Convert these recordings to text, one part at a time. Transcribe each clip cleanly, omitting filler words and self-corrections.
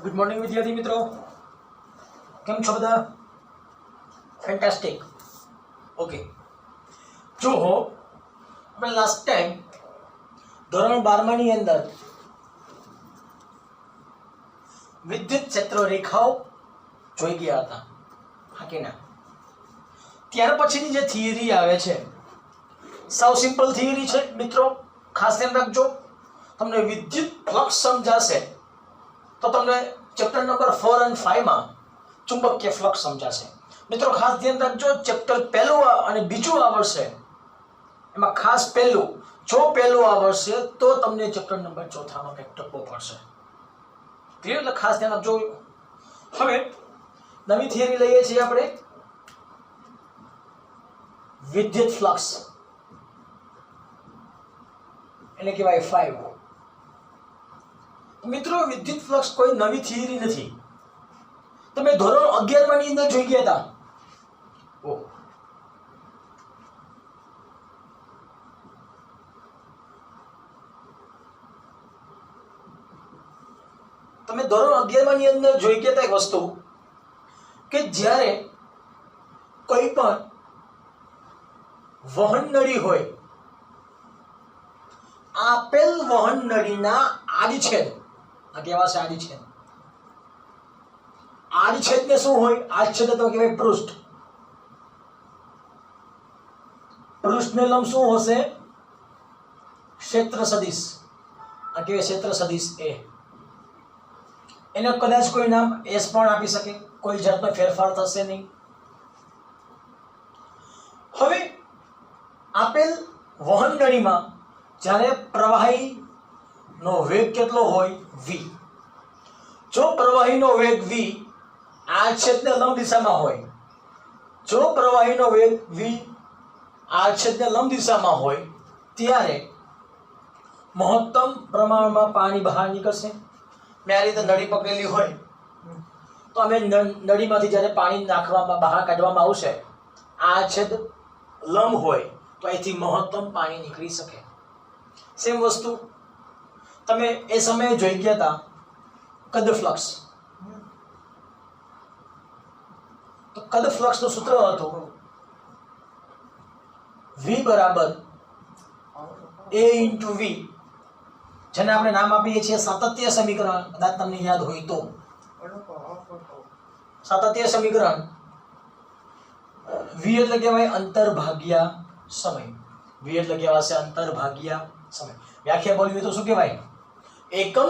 Good morning विद्यार्थी मित्रों, केम छो बधा? फैंटास्टिक। ओके, जो हो આપણે લાસ્ટ ટાઈમ ધોરણ 12 ની અંદર વિદ્યુત ક્ષેત્ર રેખાઓ જોઈ ગયા હતા, હા કે ના? ત્યાર પછીની જે થિયરી આવે છે સાવ સિમ્પલ થિયરી છે મિત્રો, ખાસ ધ્યાન રાખજો। તમને વિદ્યુત ફ્લક્સ સમજાશે તો તમને ચેપ્ટર નંબર 4 અને 5 માં ચુંબકીય ફ્લક્સ સમજાશે। મિત્રો ખાસ ધ્યાન રાખજો, ચેપ્ટર પહેલું અને બીજું આવશે, એમાં ખાસ પહેલું જો પહેલું આવશે તો તમને ચેપ્ટર નંબર 4 માં કંઈક ટપવો પડશે। ક્લિયર? એટલે ખાસ ધ્યાન આપજો। હવે નવી થિયરી લઈએ છીએ આપણે, વિદ્યુત ફ્લક્સ એને કહેવાય 5। મિત્રો વિદ્યુત ફ્લક્સ કોઈ નવી થિયરી નથી, તમે ધોરણ 11 ની અંદર જોઈ ગયા હતા। તમે ધોરણ 11 ની અંદર જોઈ ગયા હતા એક વસ્તુ કે જ્યારે કોઈ પણ વહન નળી હોય, આપેલ વહન નળીના આડછેદ, આ કહેવાશે આડછેદ, આડછેદને શું હોય? આડછેદ તો કહેવાય પૃષ્ઠ, પૃષ્ઠને લંબ શું હશે? ક્ષેત્ર સદિશ, આ કહેવાય ક્ષેત્ર સદિશ એ। એને કદાચ કોઈ નામ એસ પણ આપી શકે, કોઈ જાતનો ફેરફાર થશે નહીં। હવે આપેલ વહન નળીમાં જ્યારે પ્રવાહીનો વેગ કેટલો હોય? v। જો પ્રવાહીનો વેગ v આડછેદને લંબ દિશામાં હોય, જો પ્રવાહીનો વેગ v આડછેદને લંબ દિશામાં હોય ત્યારે મહત્તમ પ્રમાણમાં પાણી બહાર નીકળશે। મેં આ રીતે નળી પકડેલી હોય તો અમે નળીમાંથી જ્યારે પાણી નાખવામાં બહાર કાઢવામાં આવશે, આડછેદ લંબ હોય તો અહીંથી મહત્તમ પાણી નીકળી શકે। સેમ વસ્તુ તમે એ સમયે જોઈ ગયા હતા કદ ફ્લક્સ। તો કદ ફ્લક્સ નું સૂત્ર હતું v બરાબર a into v, જેને આપણે નામ આપીએ છીએ સાતત્ય સમીકરણ। કદાચ તમને યાદ હોય તો સાતત્ય સમીકરણ v એટલે કહેવાય અંતર ભાગ્યા સમય, v એટલે કહેવાશે અંતર ભાગ્યા સમય। વ્યાખ્યા બોલવી તો શું કહેવાય? એકમ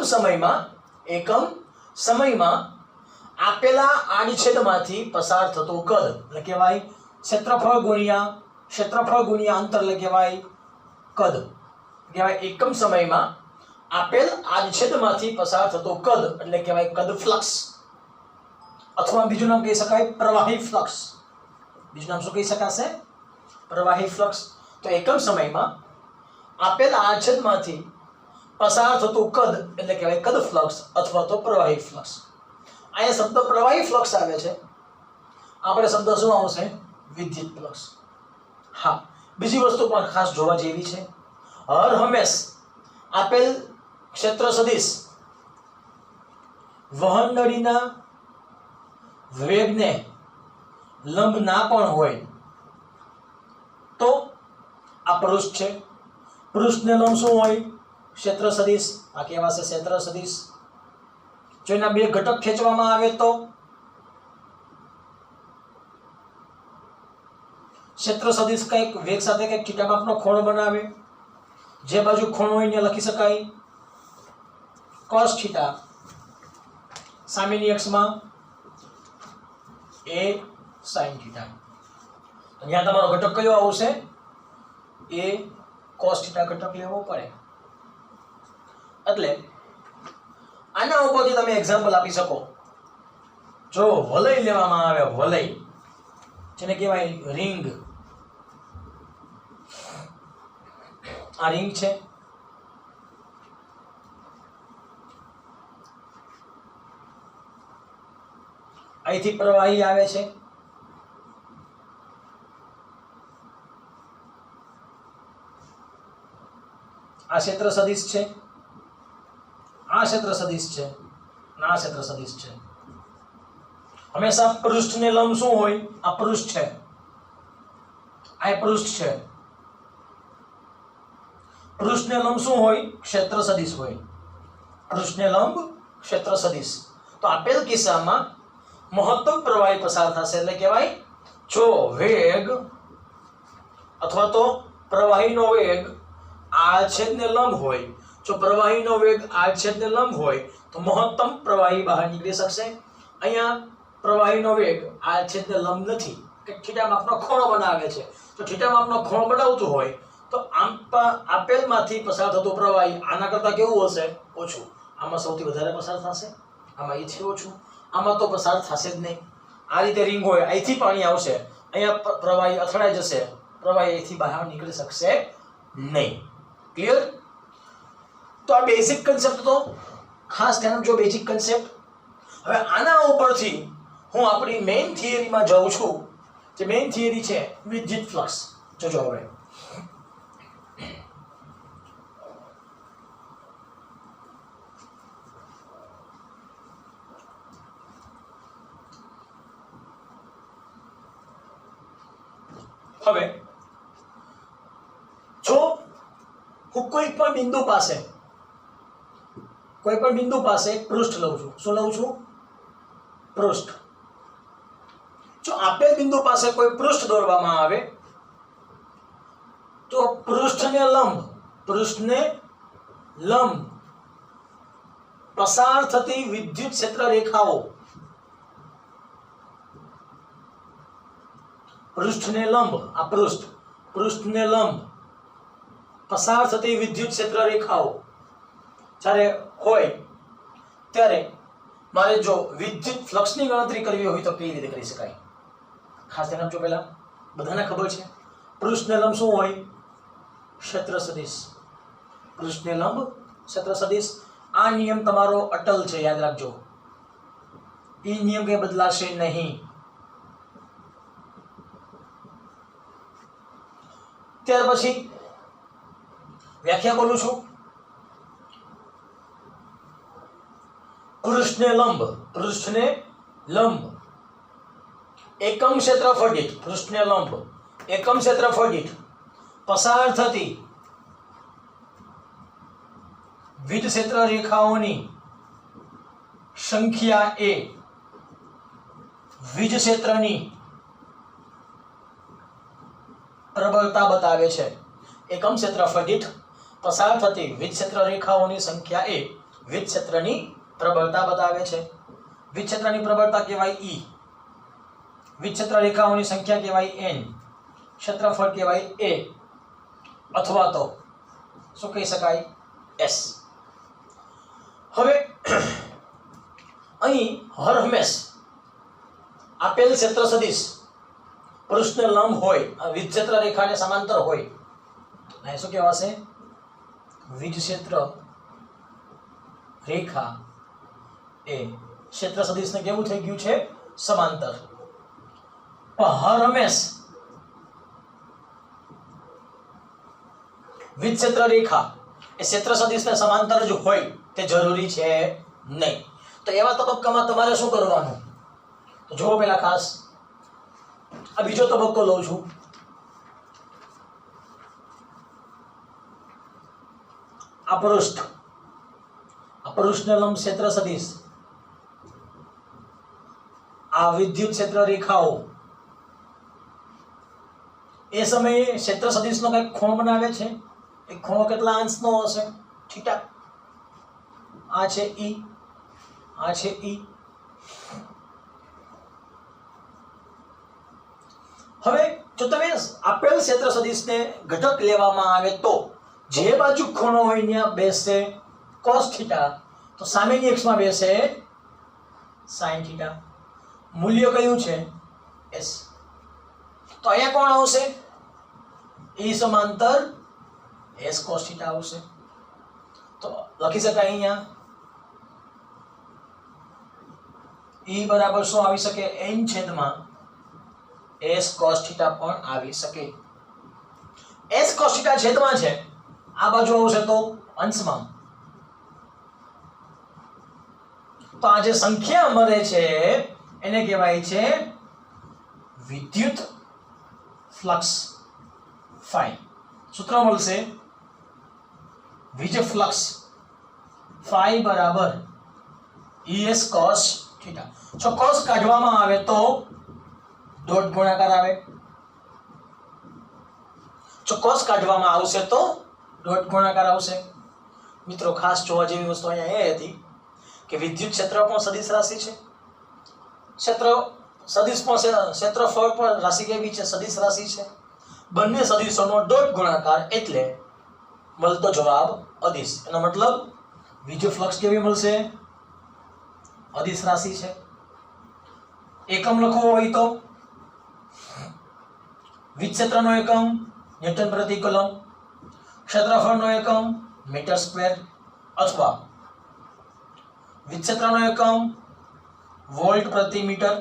સમયમાં આપેલા આડછેદમાંથી પસાર થતો કદ એટલે કહેવાય ક્ષેત્રફળ ગુણ્યા અંતર એટલે કહેવાય કદ, કહેવાય એકમ સમયમાં આપેલ આડછેદમાંથી પસાર થતો કદ એટલે કહેવાય કદ ફ્લક્સ, અથવા બીજું નામ કહી શકાય પ્રવાહી ફ્લક્સ। બીજું નામ શું કહી શકાશે? પ્રવાહી ફ્લક્સ। તો એકમ સમયમાં આપેલ આડછેદમાંથી પસાર થતું કદ એટલે કહેવાય કદ ફ્લક્સ અથવા તો પ્રવાહી ફ્લક્સ। અહીંયા શબ્દ પ્રવાહી ફ્લક્સ આવે છે, આપણે શબ્દ શું આવશે? વિદ્યુત ફ્લક્સ। હા, બીજી વસ્તુ પણ ખાસ જોવા જેવી છે, હર હંમેશ આપેલ ક્ષેત્ર સદિશ વહન નળીના વેગને લંબ ના પણ હોય તો આ પૃષ્ઠ છે, પૃષ્ઠને લંબ શું હોય? ક્ષેત્ર સદિશ, આ કહેવાશે ક્ષેત્ર સદિશ। જો એના બે ઘટક ખેંચવામાં આવે તો ક્ષેત્ર સદિશ કંઈક વેગ સાથે કંઈક થીટા માપનો ખૂણો બનાવે, જે બાજુ ખૂણો હોય ને લખી શકાય cos થીટા, સામેની અક્ષમાં a sin થીટા। અહીંયા તમારો ઘટક કયો આવશે? a cos થીટા ઘટક લેવો પડે। એટલે આના ઉપરથી તમે એક્ઝામ્પલ આપી શકો। જો વલય લેવામાં આવે, વલય જેને કહેવાય રિંગ, આ રિંગ છે, અહીંથી પ્રવાહી આવે છે, આ ક્ષેત્ર સદિશ છે, આ ક્ષેત્ર સદિશ છે, આ ક્ષેત્ર સદિશ છે. હંમેશા પૃષ્ઠને લંબ શું હોય? આ પૃષ્ઠ છે, આ પૃષ્ઠ છે. પૃષ્ઠને લંબ શું હોય? ક્ષેત્ર સદિશ હોય. પૃષ્ઠને લંબ ક્ષેત્ર સદિશ. તો આપેલ કિસ્સામાં મહત્તમ પ્રવાહી પસાર થશે એટલે કહેવાય જો વેગ અથવા તો પ્રવાહીનો વેગ આડછેદને લંબ હોય, જો પ્રવાહીનો વેગ આડછેદને લંબ હોય તો મહત્તમ પ્રવાહી બહાર નીકળી શકશે. અહીંયા પ્રવાહીનો વેગ આડછેદને લંબ નથી કે થીટા માપનો ખૂણો બનાવે છે. તો થીટા માપનો ખૂણો બનાવતું હોય તો આપેલમાંથી પસાર થતું પ્રવાહી આના કરતાં કેવું હશે? ઓછું. આમાં સૌથી વધારે પસાર થશે, આમાં એથી ઓછું, આમાં તો પસાર થશે જ નહીં. આ રીતે રિંગ હોય, અહીંથી પાણી આવશે, અહીંયા પ્રવાહી અથડાઈ જશે, પ્રવાહી અહીંથી બહાર નીકળી શકશે નહીં. ક્લિયર? તો આ બેઝિક કન્સેપ્ટ તો ખાસ ધ્યાન આપજો, બેઝિક કન્સેપ્ટ. હવે આના ઉપરથી હું આપણી મેઇન થિયરીમાં જાઉં છું. જે મેઇન થિયરી છે વિદ્યુત ફ્લક્સ. જોજો હવે જો હું કોઈ પણ બિંદુ પાસે પૃષ્ઠ લઉં છું. શું લઉં છું? પૃષ્ઠ. જો આપેલ બિંદુ પાસે કોઈ પૃષ્ઠ દોરવામાં આવે તો પૃષ્ઠને લંબ પસાર થતી વિદ્યુત ક્ષેત્ર રેખાઓ, પૃષ્ઠને લંબ, આ પૃષ્ઠને લંબ પસાર થતી વિદ્યુત ક્ષેત્ર રેખાઓ જ્યારે હોય ત્યારે મારે જો વિદ્યુત ફ્લક્સની ગણતરી કરવી હોય તો કઈ રીતે કરી શકાય? ખાસ ધ્યાન આપજો. પહેલા બધાને ખબર છે પૃષ્ઠને લંબ શું હોય? ક્ષેત્ર સદિશ. પૃષ્ઠને લંબ ક્ષેત્ર સદિશ. આ નિયમ તમારો અટલ છે, યાદ રાખજો. એ નિયમ કઈ બદલાશે નહીં. ત્યાર પછી વ્યાખ્યા બોલું છું. પૃષ્ઠને લંબ એકમ ક્ષેત્રફળ દીઠ, પૃષ્ઠને લંબ એકમ ક્ષેત્રફળ દીઠ પસાર થતી વિદ્યુત ક્ષેત્ર રેખાઓની સંખ્યા એ વીજ ક્ષેત્રની પ્રબળતા બતાવે છે. એકમ ક્ષેત્રફળ દીઠ પસાર થતી વીજ ક્ષેત્ર રેખાઓની સંખ્યા એ વીજ ક્ષેત્રની પ્રબળતા બતાવે છે. વીજ ક્ષેત્રની પ્રબળતા કહેવાય E, વીજ ક્ષેત્ર રેખાઓની સંખ્યા કહેવાય N, ક્ષેત્રફળ કહેવાય A, અથવા તો શું કહી શકાય? S. હવે અહીં હરહંમેશ આપેલ ક્ષેત્ર સદિશ પૃષ્ઠને લંબ હોય, વીજ ક્ષેત્ર રેખાને સમાંતર હોય, આ શું કહેવાશે? વીજ ક્ષેત્ર રેખા એ ક્ષેત્ર સદિશને કેવું થઈ ગયું છે? સમાંતર. હરહંમેશ વીજ ક્ષેત્ર રેખા એ ક્ષેત્ર સદિશને સમાંતર જ હોય તે જરૂરી છે નહીં. તો એવા તબક્કામાં તમારે શું કરવાનું? તો જુઓ પહેલા ખાસ આ બીજો તબક્કો લઉં છું. આ પૃષ્ઠને લંબ ક્ષેત્ર સદિશ, આ વિદ્યુત ક્ષેત્ર રેખાઓ એ સમયે ક્ષેત્ર સદિશનો કંઈક ખૂણો બનાવે છે. એ ખૂણો કેટલા અંશનો હશે? થીટા. આ છે E, આ છે E. હવે જો તમે આપેલ ક્ષેત્ર સદિશને ઘટક લેવામાં આવે તો જે બાજુ ખૂણો હોય ત્યાં બેસે cos થીટા, તો સામેની અક્ષમાં બેસે sin થીટા. મૂલ્ય કયું છે? S. તો અહીંયા કોણ આવશે? E સમાંતર S cos થીટા આવશે. તો લખી શકાય અહીંયા E બરાબર શું આવી શકે? n છેદમાં S cos થીટા પણ આવી શકે. S cos થીટા છેદમાં છે, આ બાજુ આવશે તો અંશમાં તો આ જે સંખ્યા મળે છે એને કહેવાય છે વિદ્યુત ફ્લક્સ ફાઈ. સૂત્ર મળશે વીજ ફ્લક્સ ફાઈ બરાબર ES cos θ. જો cos કાઢવામાં આવે તો ડોટ ગુણાકાર આવે. જો cos કાઢવામાં આવશે તો ડોટ ગુણાકાર આવશે. મિત્રો ખાસ જોવા જેવી વસ્તુ અહીંયા એ હતી કે વિદ્યુત ક્ષેત્ર પણ સદિશ રાશિ છે, ક્ષેત્રફળ પણ રાશિ કેવી છે? સદિશ રાશિ છે. બંને સદિશોનો ડોટ ગુણાકાર એટલે મળતો જવાબ અદિશ. એનો મતલબ વિદ્યુત ફ્લક્સ કેવી મળશે? અદિશ રાશિ છે. એકમ લખવો હોય તો વિદ્યુત ક્ષેત્રનો એકમ ન્યૂટન પ્રતિ કુલમ, ક્ષેત્રફળનો એકમ મીટર સ્ક્વેર, અથવા વિદ્યુત ક્ષેત્રનો એકમ વોલ્ટ પ્રતિ મીટર,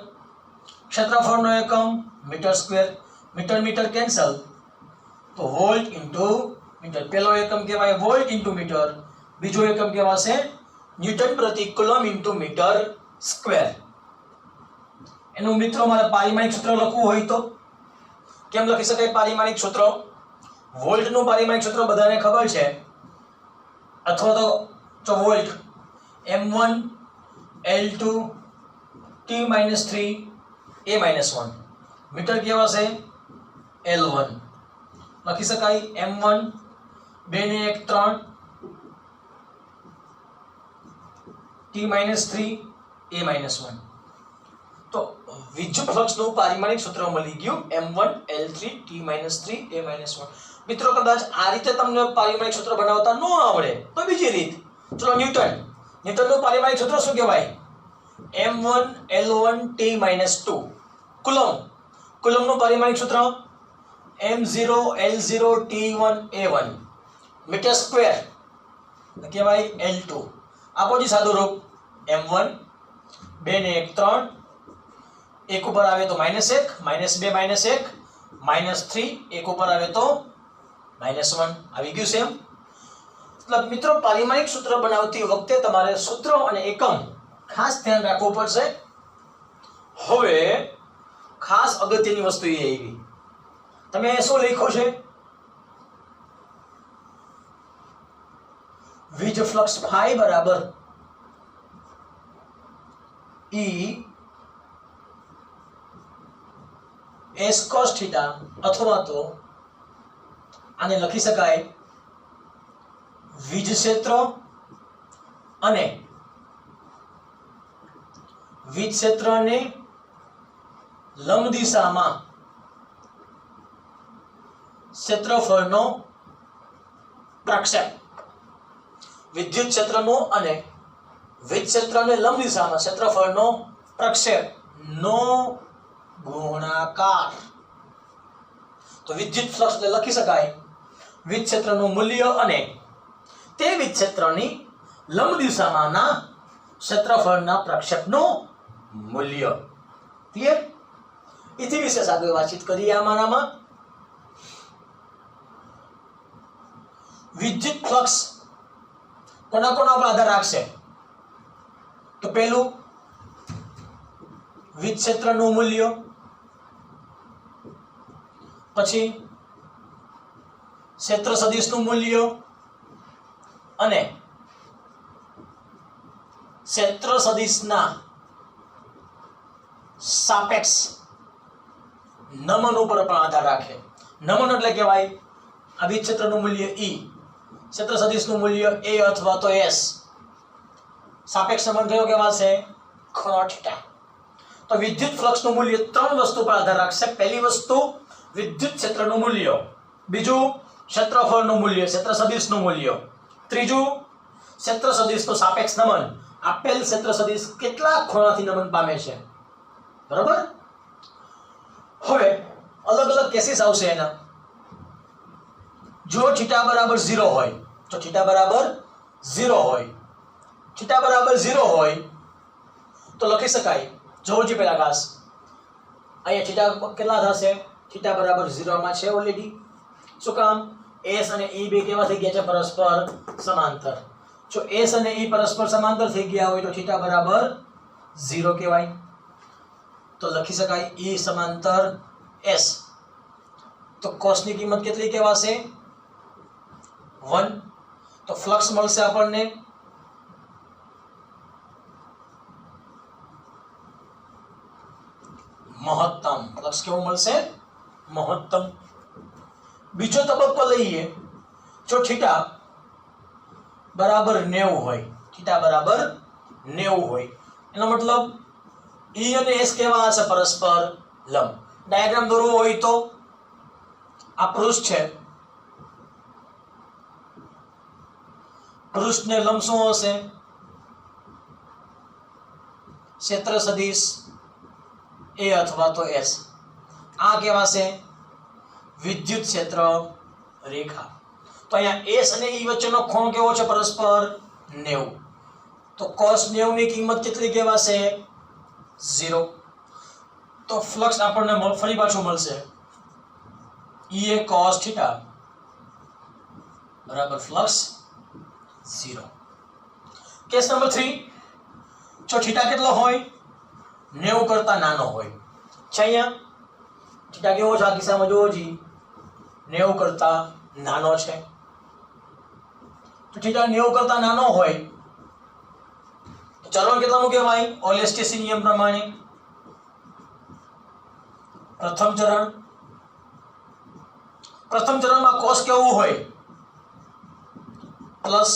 ક્ષેત્રફળનો એકમ meter square. Meter meter cancel તો વોલ્ટ ઇન્ટુ મીટર. પહેલો એકમ કહેવાય વોલ્ટ ઇન્ટુ મીટર, બીજો એકમ કહેવાશે ન્યૂટન પ્રતિ કુલમ ઇન્ટુ મીટર સ્ક્વેર. એનું મિત્રો મારે પારિમાણિક સૂત્ર લખવું હોય તો કેમ લખી શકાય? પારિમાણિક સૂત્ર વોલ્ટનું પારિમાણિક સૂત્ર બધાને ખબર છે, અથવા તો જો volt m1 L2 T-3 A-1, metre કહેવાશે L1. લખી શકાય m1 2 ને 1 3 T-3 A-1. તો વિદ્યુત ફ્લક્સનું પારિમાણિક સૂત્ર મળી ગયું m1 L3 T-3 A-1. મિત્રો કદાચ આ રીતે તમને પારિમાણિક સૂત્ર બનાવતા ન આવડે તો બીજી રીત. ચલો ન્યૂટનનું પારિમાણિક સૂત્ર શું કહેવાય? m1 L1 T-2. કુલમનું પારિમાણિક સૂત્ર m0 L0 T1 A1, metre square કહેવાય L2. આપો જી સાદું રૂપ m1 2 ને 1 3, 1 ઉપર આવે તો -1, -2 -1, -3, 1 ઉપર આવે તો -1. આવી ગયું છે એમ. મતલબ મિત્રો પારિમાણિક સૂત્ર બનાવતી વખતે તમારે સૂત્ર અને એકમ ખાસ ધ્યાન રાખવું પડશે. હવે ખાસ અગત્યની વસ્તુ એ આવી, તમે શું લખ્યું છે? વીજ ફ્લક્સ ફાઈ બરાબર ES cos θ, અથવા તો આને લખી શકાય વીજ ક્ષેત્ર અને વીજ ક્ષેત્રને લંબ દિશામાં ક્ષેત્રફળનો પ્રક્ષેપ. વિદ્યુત ક્ષેત્રનો અને વીજ ક્ષેત્રને લંબ દિશામાં ક્ષેત્રફળનો પ્રક્ષેપ નો ગુણાકાર. તો વિદ્યુત ફ્લક્સ લખી શકાય વિદ્યુત ક્ષેત્રનું મૂલ્ય અને તે વિદ્યુત ક્ષેત્રની લંબ દિશામાંના ક્ષેત્રફળના પ્રક્ષેપનું મૂલ્ય. ક્લિયર? એથી વિશેષ આગળ વાતચીત કરીએ. આમાંનામાં વિદ્યુત ફ્લક્સ કોના પર આધાર રાખશે? તો પહેલું વિદ્યુત ક્ષેત્રનું મૂલ્ય, પછી ક્ષેત્ર સદિશનું મૂલ્ય અને ક્ષેત્ર સદિશના સાપેક્ષ નમન ઉપર પણ આધાર રાખે. નમન એટલે કહેવાય આ વિદ્યુત ક્ષેત્રનું મૂલ્ય E, ક્ષેત્ર સદિશનું મૂલ્ય A અથવા તો S. સાપેક્ષ નમન કયો કહેવાશે? ખૂણો θ. તો વિદ્યુત ફ્લક્સનું મૂલ્ય ત્રણ વસ્તુ પર આધાર રાખશે. પહેલી વસ્તુ વિદ્યુત ક્ષેત્રનું મૂલ્ય, બીજું ક્ષેત્રફળનું મૂલ્ય, ક્ષેત્ર સદિશનું મૂલ્ય, ત્રીજું ક્ષેત્ર સદિશનું સાપેક્ષ નમન. આપેલ ક્ષેત્ર સદિશ કેટલા ખૂણાથી નમન પામે છે. બરાબર? હવે અલગ અલગ કેસીસ આવશે એના. જો θ બરાબર 0 હોય, તો θ બરાબર 0 હોય, θ બરાબર 0 હોય તો લખી શકાય. જોજી પેલા ખાસ અહીંયા θ કેટલા થશે? θ બરાબર 0 માં છે ઓલરેડી. શું કામ? S અને E બે કેવા થઈ ગયા છે? પરસ્પર સમાંતર. જો s અને e પરસ્પર સમાંતર થઈ ગયા હોય તો થીટા બરાબર 0 કહેવાય. તો લખી શકાય e સમાંતર s. તો cos ની કિંમત કેટલી કહેવાશે? 1. તો ફ્લક્સ મળશે આપણને મહત્તમ. ફ્લક્સ કેવું મળશે? મહત્તમ. બીજો તબક્કો લઈએ. જો થીટા બરાબર 90 હોય, થીટા બરાબર 90 હોય, એનો મતલબ e અને s કેવા હશે? પરસ્પર લંબ. ડાયાગ્રામ દોરવો હોય તો આ પૃષ્ઠ છે, પૃષ્ઠને લંબ શું હશે? ક્ષેત્ર સદિશ a અથવા તો s. આ કેવાશે? વિદ્યુત ક્ષેત્ર રેખા. તો અહીંયા s અને e વચ્ચેનો ખૂણો કેવો છે? પરસ્પર 90. તો cos 90 ની કિંમત કેટલી કહેવાશે? 0. તો ફ્લક્સ આપણને ફરી પાછું મળશે e cos થીટા બરાબર ફ્લક્સ 0. Case number 3. જો થીટા કેટલો હોય? 90 કરતા નાનો હોય. છે અહીંયા થીટા કેવો છે? આ કિસ્સામાં જોવો જી 90 કરતા નાનો છે. તો થીટા 90 કરતા નાનો હોય તો ચરણ કેટલાનું કહેવાય? ઓલેસ્ટેસી નિયમ પ્રમાણે પ્રથમ ચરણમાં cos કેવું હોય? પ્લસ.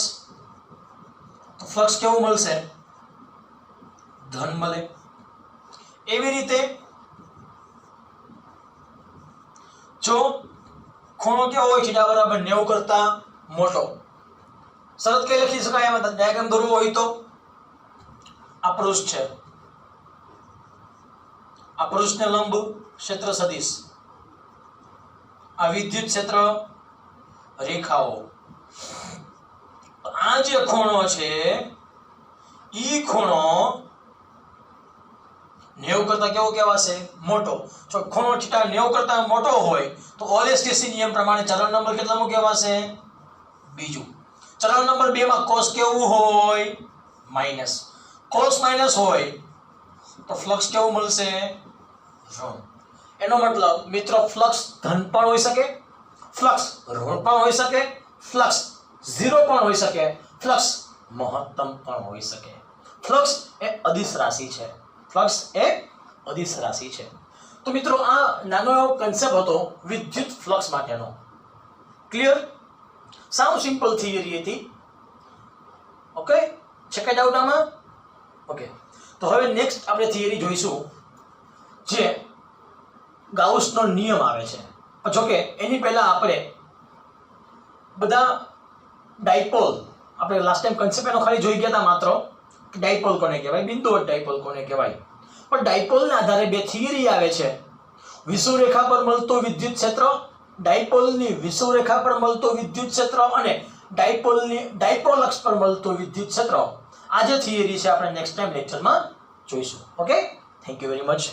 તો ફ્લક્સ કેવું મળશે? ધન મળે. એવી રીતે જો ખૂણો કેવો હોય? થીટા બરાબર 90 કરતા મોટો. શરત કઈ લખી શકાય? એમાં ડાયાગ્રામ દોરવો હોય તો આ પૃષ્ઠ છે, આ પૃષ્ઠને લંબ ક્ષેત્ર સદિશ, આ વિદ્યુત ક્ષેત્ર રેખાઓ. આ જે ખૂણો છે ઈ ખૂણો 90 કરતા કેવો કહેવાશે? મોટો. જો ખૂણો થીટા 90 કરતા મોટો હોય તો ઓલેસ્ટેસી નિયમ પ્રમાણે ચરણ નંબર કેટલાનું કહેવાશે? બીજું. ચરણ નંબર 2 માં cos કેવું હોય? માઈનસ. cos માઈનસ હોય તો ફ્લક્સ કેવું મળશે? ઋણ. એનો મતલબ મિત્રો ફ્લક્સ ધન પણ હોઈ શકે, ફ્લક્સ ઋણ પણ હોઈ શકે, ફ્લક્સ 0 પણ હોઈ શકે, ફ્લક્સ મહત્તમ પણ હોઈ શકે. ફ્લક્સ એ અદિશ રાશિ છે. ફ્લક્સ એ અદિશ રાશિ છે. તો મિત્રો આ નાનો એવો કન્સેપ્ટ હતો વિદ્યુત ફ્લક્સ માટેનો. ક્લિયર? સાવ સિમ્પલ થિયરી હતી. ઓકે, છે કઈ ડાઉટ આમાં? ઓકે, તો હવે નેક્સ્ટ આપણે થિયરી જોઈશું જે ગાઉસનો નિયમ આવે છે. જો કે એની પહેલા આપણે બધા ડાયપોલ, આપણે લાસ્ટ ટાઈમ કન્સેપ્ટ એનો ખાલી જોઈ ગયા હતા માત્ર કે ડાયપોલ કોને કહેવાય, બિંદુવત ડાયપોલ કોને કહેવાય. પણ ડાયપોલના આધારે બે થિયરી આવે છે. વિષુવરેખા પર મળતું વિદ્યુત ક્ષેત્ર, ડાયપોલની વિષુવરેખા પર મળતું વિદ્યુત ક્ષેત્ર અને ડાયપોલ અક્ષ પર મળતું વિદ્યુત ક્ષેત્ર. આ જે થિયરી છે આપણે નેક્સ્ટ ટાઈમ લેક્ચરમાં જોઈશું. Okay, thank you very much.